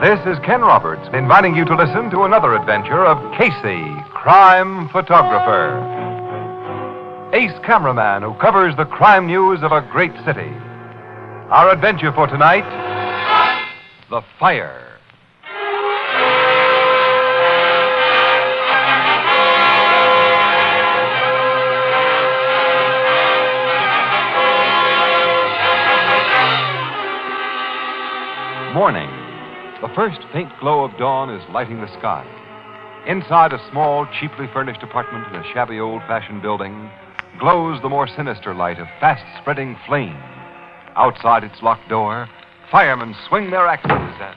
This is Ken Roberts inviting you to listen to another adventure of Casey, crime photographer. Ace cameraman who covers the crime news of a great city. Our adventure for tonight, The Fire. Morning. The first faint glow of dawn is lighting the sky. Inside a small, cheaply furnished apartment in a shabby, old-fashioned building glows the more sinister light of fast-spreading flame. Outside its locked door, firemen swing their axes and...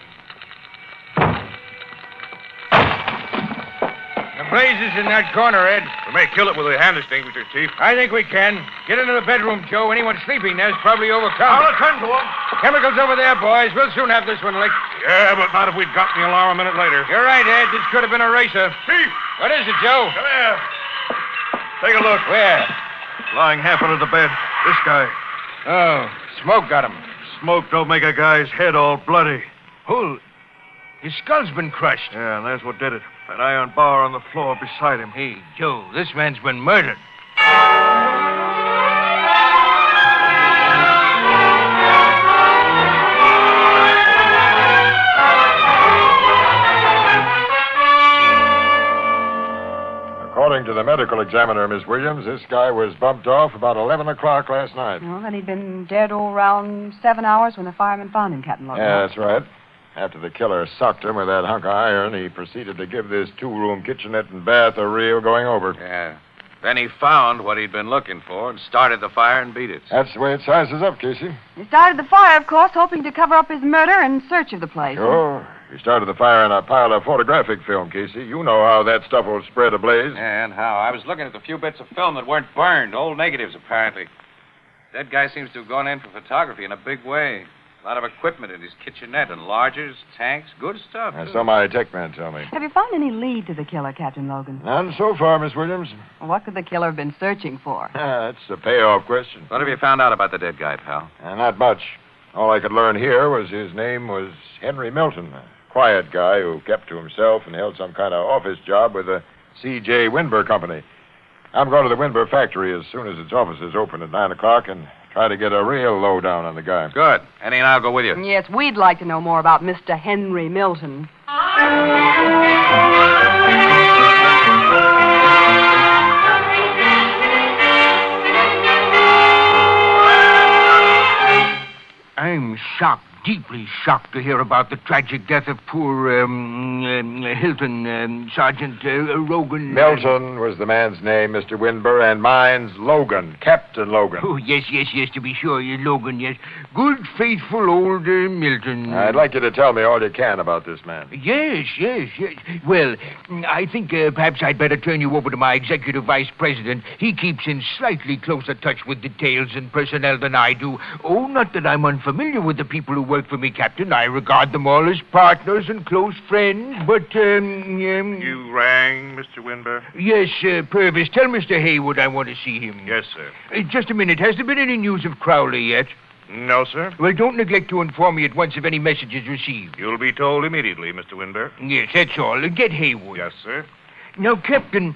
The blaze is in that corner, Ed. We may kill it with a hand extinguisher, Chief. I think we can. Get into the bedroom, Joe. Anyone sleeping there's probably overcome. I'll attend to him. Chemicals over there, boys. We'll soon have this one licked. Yeah, but not if we'd got the alarm a minute later. You're right, Ed. This could have been a racer. Chief! What is it, Joe? Come here. Take a look. Where? Lying half under the bed. This guy. Oh, smoke got him. Smoke don't make a guy's head all bloody. Who? His skull's been crushed. Yeah, and that's what did it. That iron bar on the floor beside him. Hey, Joe, this man's been murdered. According to the medical examiner, Miss Williams, this guy was bumped off about 11 o'clock last night. Well, then he'd been dead around 7 hours when the firemen found him, Captain Logan. Yeah, that's right. After the killer socked him with that hunk of iron, he proceeded to give this two-room kitchenette and bath a real going over. Yeah. Then he found what he'd been looking for and started the fire and beat it. That's the way it sizes up, Casey. He started the fire, of course, hoping to cover up his murder in search of the place. Sure. He started the fire in a pile of photographic film, Casey. You know how that stuff will spread ablaze. Yeah, and how? I was looking at the few bits of film that weren't burned, old negatives, apparently. That guy seems to have gone in for photography in a big way. A lot of equipment in his kitchenette, enlargers, tanks, good stuff. So my tech man tell me. Have you found any lead to the killer, Captain Logan? None so far, Miss Williams. What could the killer have been searching for? That's a payoff question. What have you found out about the dead guy, pal? Not much. All I could learn here was his name was Henry Milton, a quiet guy who kept to himself and held some kind of office job with the C.J. Winber Company. I'm going to the Winber factory as soon as its offices open at 9 o'clock and try to get a real lowdown on the guy. Good. Eddie and I'll go with you. Yes, we'd like to know more about Mr. Henry Milton. I'm shocked, deeply shocked to hear about the tragic death of poor, Hilton, Sergeant Rogan. Milton was the man's name, Mr. Winber, and mine's Logan, Captain Logan. Oh, yes, to be sure, Logan, yes. Good, faithful old Milton. I'd like you to tell me all you can about this man. Yes. Well, I think perhaps I'd better turn you over to my executive vice president. He keeps in slightly closer touch with details and personnel than I do. Oh, not that I'm unfamiliar with the people who work for me, Captain. I regard them all as partners and close friends, but, You rang, Mr. Winber? Yes, Purvis, tell Mr. Haywood I want to see him. Yes, sir. Just a minute. Has there been any news of Crowley yet? No, sir. Well, don't neglect to inform me at once if any message is received. You'll be told immediately, Mr. Winber. Yes, that's all. Get Haywood. Yes, sir. Now, Captain,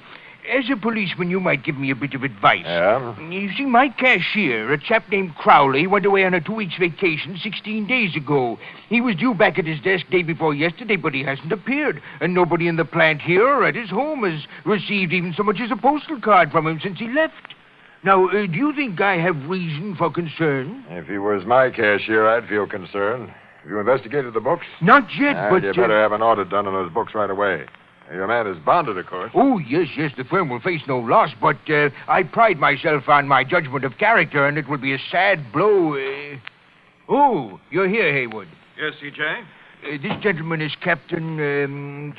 as a policeman, you might give me a bit of advice. Yeah? You see, my cashier, a chap named Crowley, went away on a 2-week vacation 16 days ago. He was due back at his desk day before yesterday, but he hasn't appeared. And nobody in the plant here or at his home has received even so much as a postal card from him since he left. Now, do you think I have reason for concern? If he was my cashier, I'd feel concerned. Have you investigated the books? Not yet, but... You better have an audit done on those books right away. Your man is bonded, of course. Oh, yes, the firm will face no loss, but I pride myself on my judgment of character, and it would be a sad blow. Oh, you're here, Haywood. Yes, C.J.? This gentleman is Captain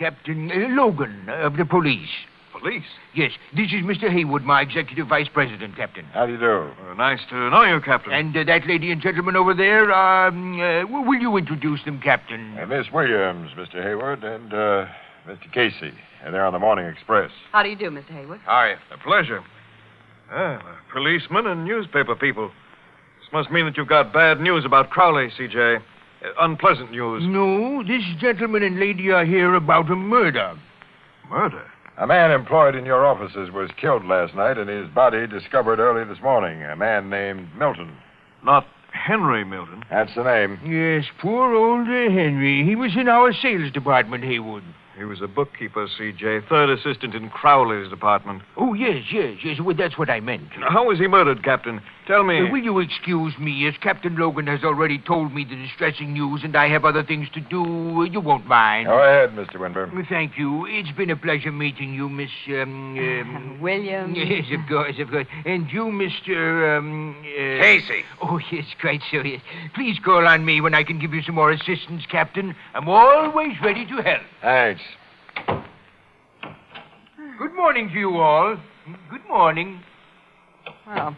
Logan of the police. Police? Yes, this is Mr. Haywood, my executive vice president, Captain. How do you do? Nice to know you, Captain. And that lady and gentleman over there, will you introduce them, Captain? Miss Williams, Mr. Hayward, and Mr. Casey. They're on the Morning Express. How do you do, Mr. Haywood? How are you? A pleasure. Policemen and newspaper people. This must mean that you've got bad news about Crowley, C.J. unpleasant news. No, this gentleman and lady are here about a murder. Murder? A man employed in your offices was killed last night and his body discovered early this morning. A man named Milton. Not Henry Milton. That's the name. Yes, poor old Henry. He was in our sales department, Haywood. He was a bookkeeper, C.J., third assistant in Crowley's department. Oh, yes. Well, that's what I meant. How was he murdered, Captain? Tell me. Will you excuse me, as Captain Logan has already told me the distressing news and I have other things to do? You won't mind. Go ahead, Mr. Winburn. Thank you. It's been a pleasure meeting you, Miss, William. Yes, of course. And you, Mr. Casey. Oh, yes, quite so, yes. Please call on me when I can give you some more assistance, Captain. I'm always ready to help. Thanks. Good morning to you all. Good morning. Well,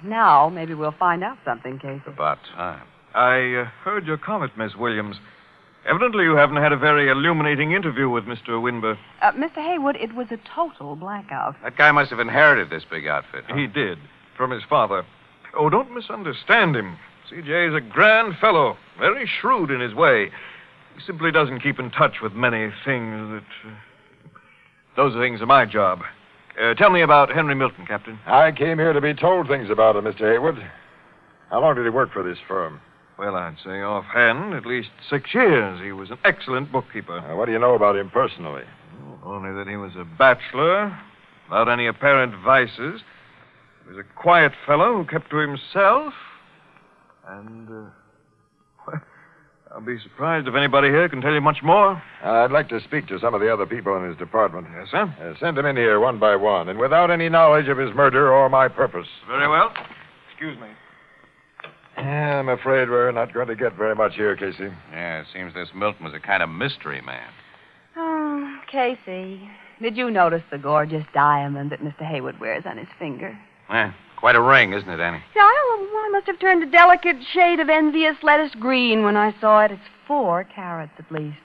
now maybe we'll find out something, Casey. About time. I heard your comment, Miss Williams. Evidently you haven't had a very illuminating interview with Mr. Winber. Mr. Haywood, it was a total blackout. That guy must have inherited this big outfit. Huh? He did, from his father. Oh, don't misunderstand him. C.J. is a grand fellow, very shrewd in his way. He simply doesn't keep in touch with many things that... Those things are my job. Tell me about Henry Milton, Captain. I came here to be told things about him, Mr. Haywood. How long did he work for this firm? Well, I'd say offhand, at least 6 years. He was an excellent bookkeeper. What do you know about him personally? Only that he was a bachelor, without any apparent vices. He was a quiet fellow who kept to himself. And, well, I'll be surprised if anybody here can tell you much more. I'd like to speak to some of the other people in his department. Yes, sir? Send them in here one by one, and without any knowledge of his murder or my purpose. Very well. Excuse me. I'm afraid we're not going to get very much here, Casey. Yeah, it seems this Milton was a kind of mystery man. Oh, Casey, did you notice the gorgeous diamond that Mr. Haywood wears on his finger? Quite a ring, isn't it, Annie? Yeah, I must have turned a delicate shade of envious lettuce green when I saw it. It's 4 carats at least.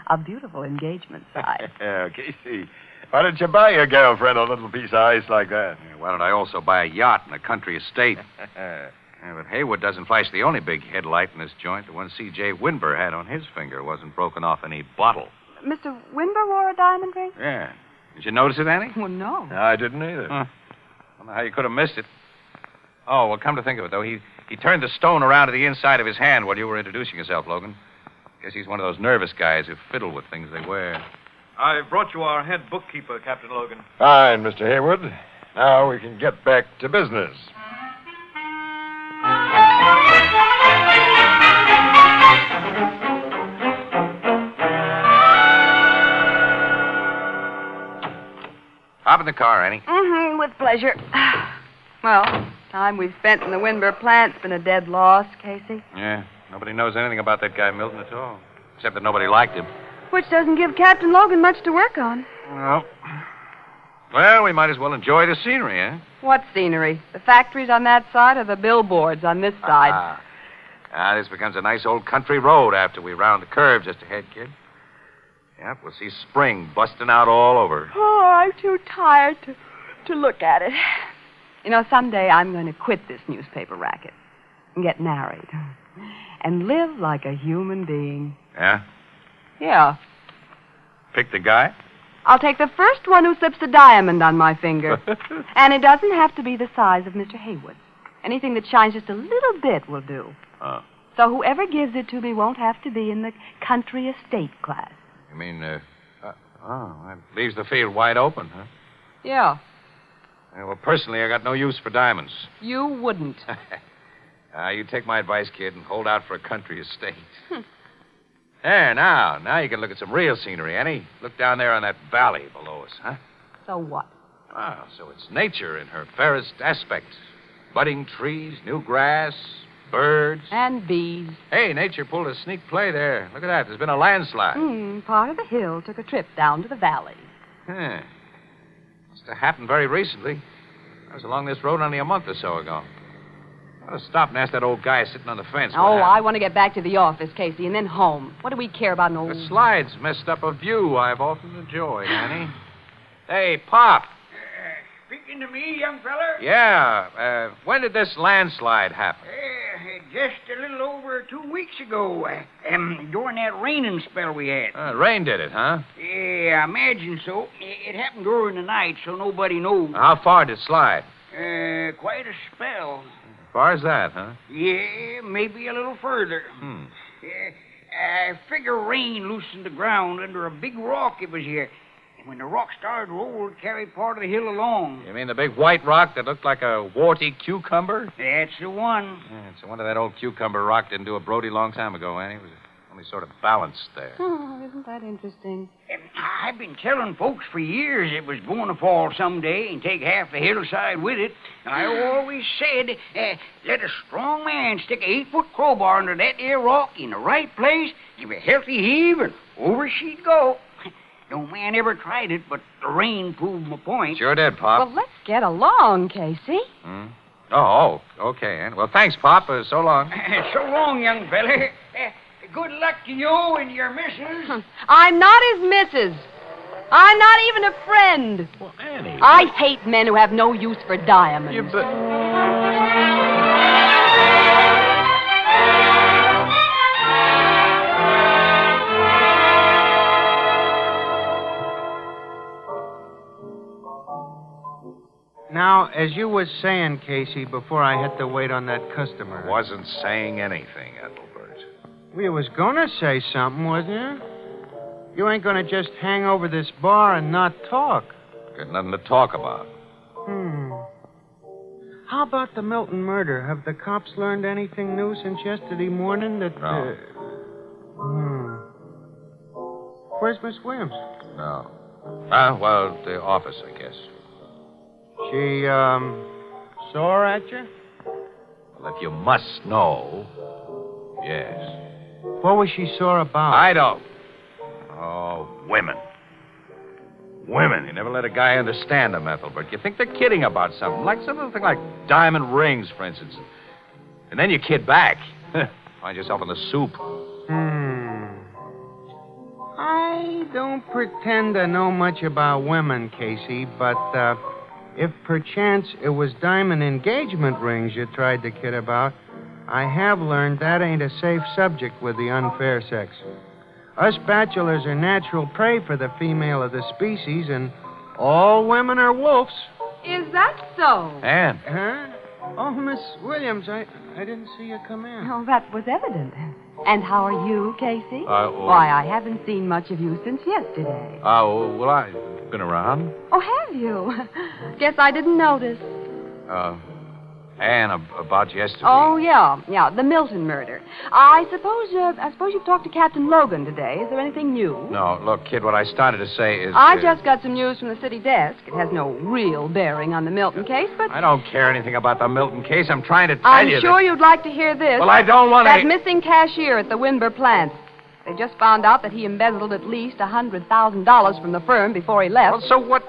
A beautiful engagement size. Yeah, Casey, why don't you buy your girlfriend a little piece of ice like that? Yeah, why don't I also buy a yacht and a country estate? Yeah, but Haywood doesn't flash the only big headlight in this joint. The one C.J. Winber had on his finger wasn't broken off any bottle. Mr. Winber wore a diamond ring? Yeah. Did you notice it, Annie? Well, no. I didn't either. Huh. I don't know how you could have missed it. Oh, well, come to think of it, though, he turned the stone around to the inside of his hand while you were introducing yourself, Logan. Guess he's one of those nervous guys who fiddle with things they wear. I brought you our head bookkeeper, Captain Logan. Fine, Mr. Haywood. Now we can get back to business. Hop in the car, Annie. Mm-hmm, with pleasure. Well, time we've spent in the Winber plant's been a dead loss, Casey. Yeah, nobody knows anything about that guy Milton at all, except that nobody liked him. Which doesn't give Captain Logan much to work on. Well, we might as well enjoy the scenery, eh? What scenery? The factories on that side or the billboards on this side? This becomes a nice old country road after we round the curve just ahead, kid. Yep, we'll see spring busting out all over. Oh, I'm too tired to look at it. You know, someday I'm going to quit this newspaper racket and get married and live like a human being. Yeah? Yeah. Pick the guy? I'll take the first one who slips a diamond on my finger. And it doesn't have to be the size of Mr. Haywood. Anything that shines just a little bit will do. Oh. So whoever gives it to me won't have to be in the country estate class. You mean, that leaves the field wide open, huh? Yeah. Well, personally, I got no use for diamonds. You wouldn't. You take my advice, kid, and hold out for a country estate. There, now you can look at some real scenery, Annie. Look down there on that valley below us, huh? So what? So it's nature in her fairest aspect. Budding trees, new grass, birds. And bees. Hey, nature pulled a sneak play there. Look at that. There's been a landslide. Part of the hill took a trip down to the valley. Must have happened very recently. I was along this road only a month or so ago. I ought to stop and ask that old guy sitting on the fence. I want to get back to the office, Casey, and then home. What do we care about an old... The slides messed up a view I've often enjoyed, Annie. Hey, Pop. Speaking to me, young feller? Yeah. When did this landslide happen? just a little over 2 weeks ago, during that raining spell we had. Rain did it, huh? Yeah, I imagine so. It happened during the night, so nobody knows. How far did it slide? Quite a spell. As far as that, huh? Yeah, maybe a little further. I figure rain loosened the ground under a big rock it was here. And when the rock started to roll, it carried part of the hill along. You mean the big white rock that looked like a warty cucumber? That's the one. Yeah, it's a wonder that old cucumber rock didn't do a Brody long time ago, Annie. It was only sort of balanced there. Oh, isn't that interesting? I've been telling folks for years it was going to fall someday and take half the hillside with it. I always said, let a strong man stick a 8-foot crowbar under that there rock in the right place, give a healthy heave, and over she'd go. No man ever tried it, but the rain proved my point. Sure did, Pop. Well, let's get along, Casey. Oh, okay, Ann. Well, thanks, Pop. So long. So long, young fella. Good luck to you and your missus. I'm not his missus. I'm not even a friend. Well, Annie. I hate men who have no use for diamonds. Now, as you was saying, Casey, before I had to wait on that customer. Wasn't saying anything, Ethelbert. Well, you was gonna say something, wasn't you? You ain't gonna just hang over this bar and not talk. Got nothing to talk about. How about the Milton murder? Have the cops learned anything new since yesterday morning that... No. Where's Miss Williams? No. Well, the office, I guess. She, sore at you? Well, if you must know, yes. What was she sore about? I don't. Oh, women. Women. You never let a guy understand them, Ethelbert. You think they're kidding about something. Like something like diamond rings, for instance. And then you kid back. Find yourself in the soup. I don't pretend to know much about women, Casey, but, if perchance it was diamond engagement rings you tried to kid about, I have learned that ain't a safe subject with the unfair sex. Us bachelors are natural prey for the female of the species, and all women are wolves. Is that so? Ann. Huh? Oh, Miss Williams, I didn't see you come in. Oh, that was evident. And how are you, Casey? Why, I haven't seen much of you since yesterday. Well, I've been around. Oh, have you? Guess I didn't notice. Ann, about yesterday. Oh, yeah, the Milton murder. I suppose you've talked to Captain Logan today. Is there anything new? No, look, kid, what I started to say is... I just got some news from the city desk. It has no real bearing on the Milton case, but... I don't care anything about the Milton case. I'm trying to tell you I'm sure you'd like to hear this. Well, I don't want to... That missing cashier at the Winber plant. They just found out that he embezzled at least $100,000 from the firm before he left. Well, so what...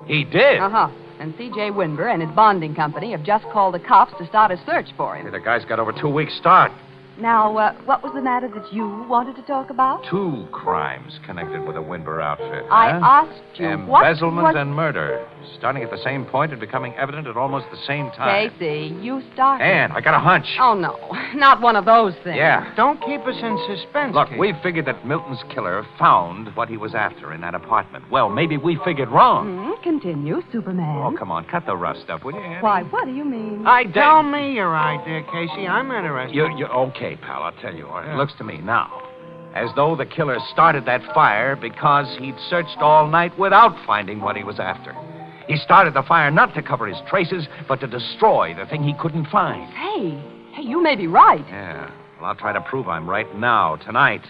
He did? Uh-huh. And C.J. Winber and his bonding company have just called the cops to start a search for him. Hey, the guy's got over 2 weeks' start. Now, what was the matter that you wanted to talk about? 2 crimes connected with the Winber outfit. I asked you Embezzlement and murder. Starting at the same point and becoming evident at almost the same time. Casey, you started. Ann, I got a hunch. Oh, no. Not one of those things. Yeah. Don't keep us in suspense, Look, Casey. we figured that Milton's killer found what he was after in that apartment. Well, maybe we figured wrong. Continue, Superman. Oh, come on. Cut the rough stuff, will you, Annie? Why, what do you mean? Tell me your idea, Casey. I'm interested. You okay, pal, I'll tell you. It looks to me now as though the killer started that fire because he'd searched all night without finding what he was after. He started the fire not to cover his traces, but to destroy the thing he couldn't find. Hey, you may be right. Yeah, well, I'll try to prove I'm right now, tonight.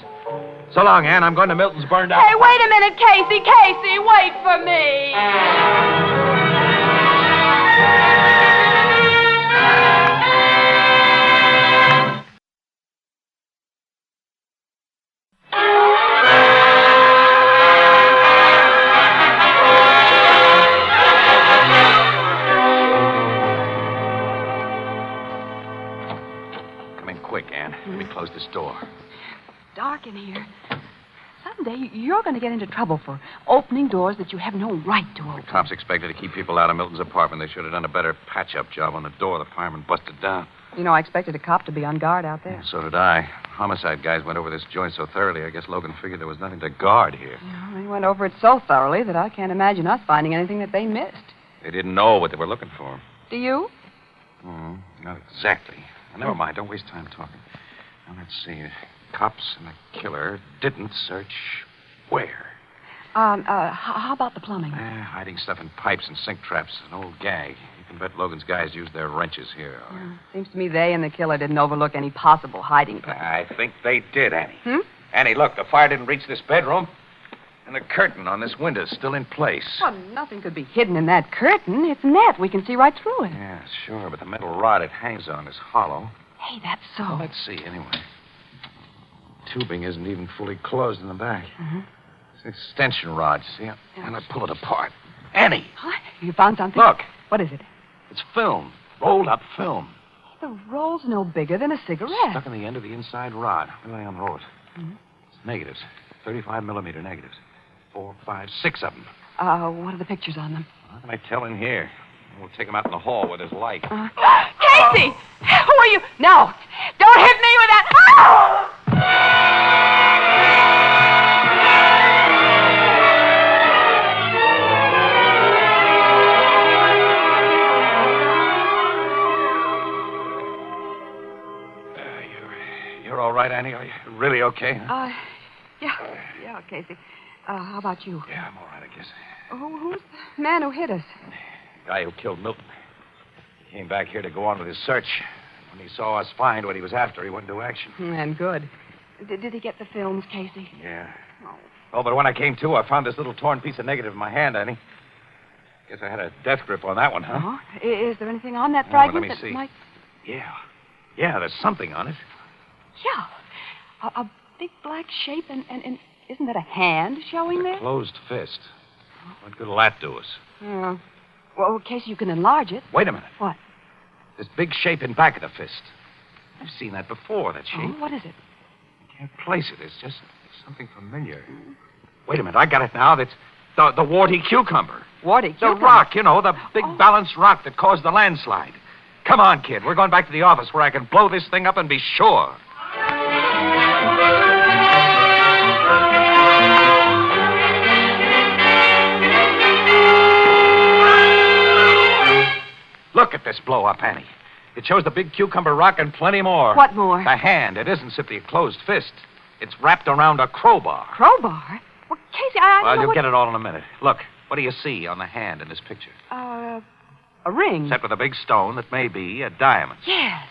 So long, Ann. I'm going to Milton's burned out... Hey, wait a minute, Casey. Casey, wait for me. Let me close this door. Dark in here. Someday you're going to get into trouble for opening doors that you have no right to open. The cops expected to keep people out of Milton's apartment. They should have done a better patch-up job on the door the fireman busted down. You know, I expected a cop to be on guard out there. So did I. Homicide guys went over this joint so thoroughly, I guess Logan figured there was nothing to guard here. Well, they went over it so thoroughly that I can't imagine us finding anything that they missed. They didn't know what they were looking for. Do you? Not exactly. Now, never mind. Don't waste time talking. Now, let's see. Cops and the killer didn't search where? How about the plumbing? Hiding stuff in pipes and sink traps. An old gag. You can bet Logan's guys used their wrenches here. Seems to me they and the killer didn't overlook any possible hiding place. I think they did, Annie. Annie, look, the fire didn't reach this bedroom. And the curtain on this window's still in place. Well, nothing could be hidden in that curtain. It's net. We can see right through it. Yeah, sure, but the metal rod it hangs on is hollow. Hey, that's so. Well, let's see, anyway. Tubing isn't even fully closed in the back. It's an extension rod, see? And I pull it apart. Annie! Huh? You found something? Look. What is it? It's film. Rolled up film. The roll's no bigger than a cigarette. Stuck in the end of the inside rod. Where do I unroll it? It's negatives. 35-millimeter negatives. 4, 5, 6 of them. What are the pictures on them? How can I tell in here? We'll take them out in the hall where there's light. Casey! Who are you? No! Don't hit me with that! You're all right, Annie? Are you really okay? Huh? Yeah, Casey. How about you? Yeah, I'm all right, I guess. Who's the man who hit us? The guy who killed Milton. He came back here to go on with his search. When he saw us find what he was after, he went into action. And good. Did he get the films, Casey? Yeah. Oh, but when I came to, I found this little torn piece of negative in my hand, Annie. Guess I had a death grip on that one, huh? Is there anything on that fragment let me see. might... Yeah, there's something on it. Yeah. A big black shape, and isn't that a hand showing there? Closed fist. What good will that do us? Yeah. Well, Casey, you can enlarge it. Wait a minute. What? This big shape in back of the fist. I've seen that before, that shape. Oh, what is it? I can't place it. It's just something familiar. Wait a minute. I got it now. That's the warty cucumber. Warty cucumber? The rock, the big balanced rock that caused the landslide. Come on, kid. We're going back to the office where I can blow this thing up and be sure. Look at this blow-up, Annie. It shows the big cucumber rock and plenty more. What more? The hand. It isn't simply a closed fist. It's wrapped around a crowbar. Crowbar? Well, Casey, I Well, don't know you'll what... get it all in a minute. Look, what do you see on the hand in this picture? A ring. Set with a big stone that may be a diamond. Yes.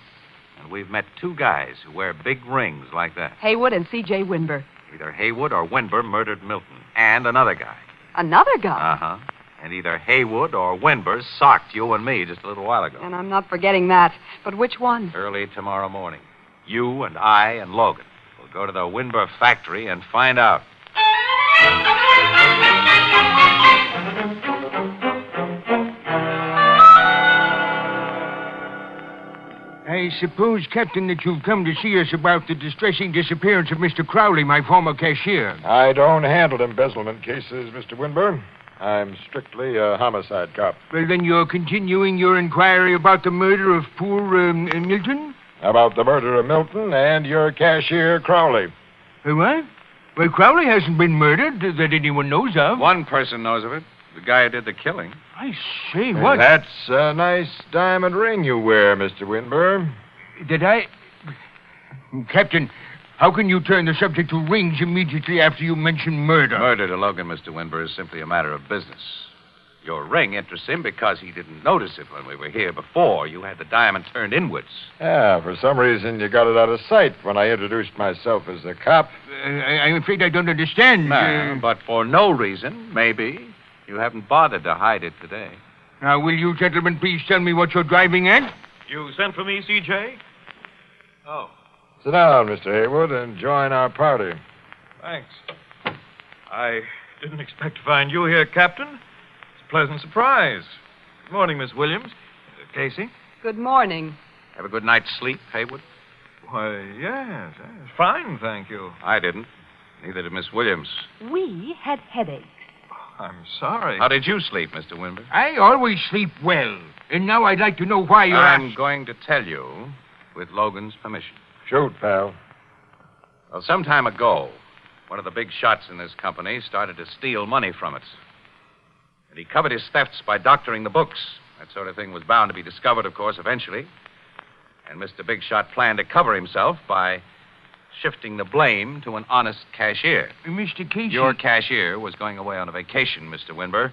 And we've met two guys who wear big rings like that. Haywood and C.J. Winber. Either Haywood or Winber murdered Milton. And another guy. Another guy? Uh-huh. And either Haywood or Winber socked you and me just a little while ago. And I'm not forgetting that. But which one? Early tomorrow morning. You and I and Logan will go to the Winber factory and find out. I suppose, Captain, that you've come to see us about the distressing disappearance of Mr. Crowley, my former cashier. I don't handle embezzlement cases, Mr. Winburn. I'm strictly a homicide cop. Well, then you're continuing your inquiry about the murder of poor Milton? About the murder of Milton and your cashier, Crowley. What? Well, Crowley hasn't been murdered that anyone knows of. One person knows of it. The guy who did the killing. I say, what? That's a nice diamond ring you wear, Mr. Winburn. Did I... Captain, how can you turn the subject to rings immediately after you mention murder? Murder to Logan, Mr. Winber, is simply a matter of business. Your ring interests him because he didn't notice it when we were here before. You had the diamond turned inwards. Yeah, for some reason you got it out of sight when I introduced myself as a cop. I'm afraid I don't understand. But for no reason, maybe, you haven't bothered to hide it today. Now, will you gentlemen please tell me what you're driving at? You sent for me, C.J.? Oh, Sit down, Mr. Haywood, and join our party. thanks. I didn't expect to find you here, Captain. It's a pleasant surprise. Good morning, Miss Williams. Casey? Good morning. Have a good night's sleep, Haywood? Why, yes. Fine, thank you. I didn't. Neither did Miss Williams. We had headaches. I'm sorry. How did you sleep, Mr. Winber? I always sleep well. And now I'd like to know why you're... I'm going to tell you with Logan's permission. Shoot, pal. Well, some time ago, one of the big shots in this company started to steal money from it. And he covered his thefts by doctoring the books. That sort of thing was bound to be discovered, of course, eventually. And Mr. Big Shot planned to cover himself by shifting the blame to an honest cashier. Mr. Casey. Your cashier was going away on a vacation, Mr. Winber.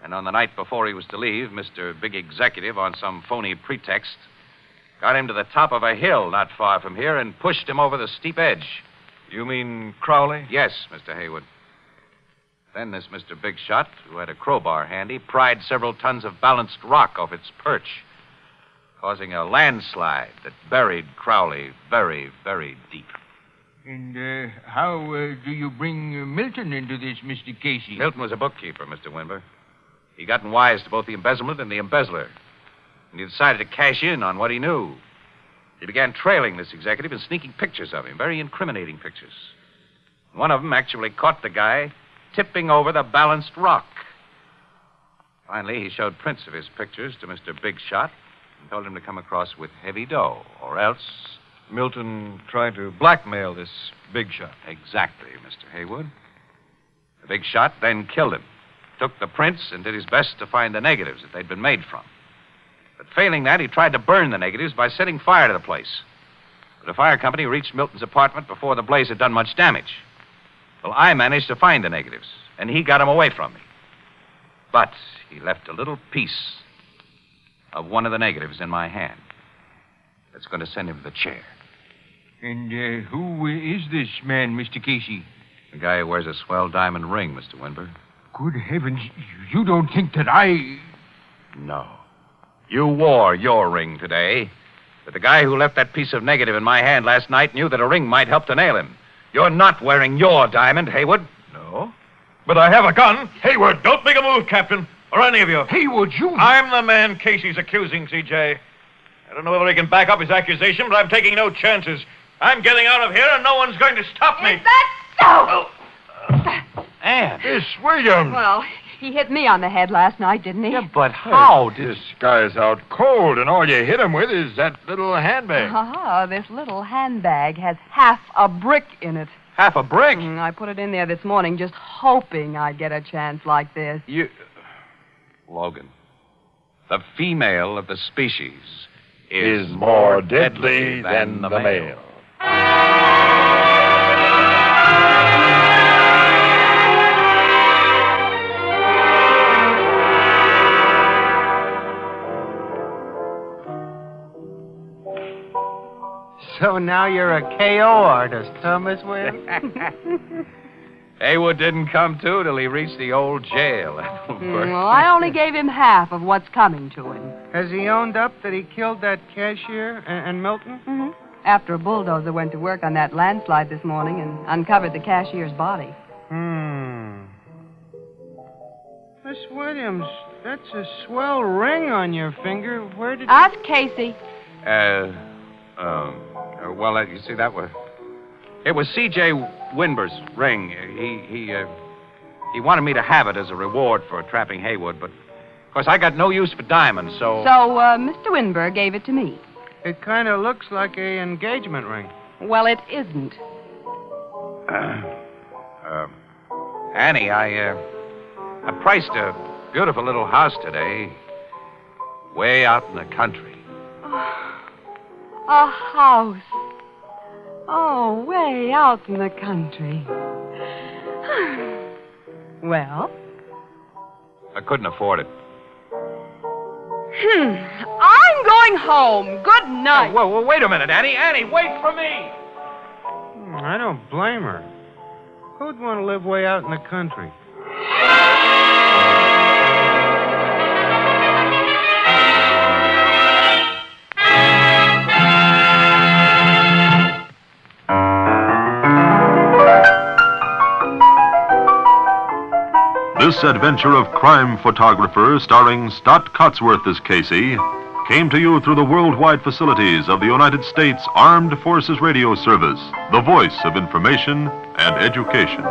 And on the night before he was to leave, Mr. Big Executive, on some phony pretext, got him to the top of a hill not far from here and pushed him over the steep edge. You mean Crowley? Yes, Mr. Haywood. Then this Mr. Big Shot, who had a crowbar handy, pried several tons of balanced rock off its perch, causing a landslide that buried Crowley very, very deep. And how do you bring Milton into this, Mr. Casey? Milton was a bookkeeper, Mr. Winber. He'd gotten wise to both the embezzlement and the embezzler, and he decided to cash in on what he knew. He began trailing this executive and sneaking pictures of him, very incriminating pictures. One of them actually caught the guy tipping over the balanced rock. Finally, he showed prints of his pictures to Mr. Big Shot and told him to come across with heavy dough, or else... Milton tried to blackmail this Big Shot. Exactly, Mr. Haywood. The Big Shot then killed him, took the prints, and did his best to find the negatives that they'd been made from. But failing that, he tried to burn the negatives by setting fire to the place. But a fire company reached Milton's apartment before the blaze had done much damage. Well, I managed to find the negatives, and he got them away from me. But he left a little piece of one of the negatives in my hand. That's going to send him to the chair. And who is this man, Mr. Casey? The guy who wears a swell diamond ring, Mr. Winber. Good heavens, you don't think that I... No. You wore your ring today. But the guy who left that piece of negative in my hand last night knew that a ring might help to nail him. You're not wearing your diamond, Haywood. No. But I have a gun. Hayward, don't make a move, Captain. Or any of you. Haywood, you... I'm the man Casey's accusing, C.J. I don't know whether he can back up his accusation, but I'm taking no chances. I'm getting out of here, and no one's going to stop me. Is that so? Anne. Miss Williams. Well, he hit me on the head last night, didn't he? Yeah, but how did... This guy's out cold, and all you hit him with is that little handbag. This little handbag has half a brick in it. Half a brick? I put it in there this morning just hoping I'd get a chance like this. Logan, the female of the species is more deadly than the male. So now you're a KO artist, huh, Miss Williams? Haywood didn't come to till he reached the old jail. Well, I only gave him half of what's coming to him. Has he owned up that he killed that cashier and Milton? Mm-hmm. After a bulldozer went to work on that landslide this morning and uncovered the cashier's body. Miss Williams, that's a swell ring on your finger. Where did Ask Casey. Well, you see, it was C.J. Winber's ring. He wanted me to have it as a reward for trapping Haywood, but, of course, I got no use for diamonds, so... So, Mr. Winber gave it to me. It kind of looks like a engagement ring. Well, it isn't. Annie, I priced a beautiful little house today, way out in the country. A house. Oh, way out in the country. Well? I couldn't afford it. I'm going home. Good night. Whoa, wait a minute, Annie. Annie, wait for me. I don't blame her. Who'd want to live way out in the country? This adventure of crime photographer starring Stott Cotsworth as Casey came to you through the worldwide facilities of the United States Armed Forces Radio Service, the voice of information and education.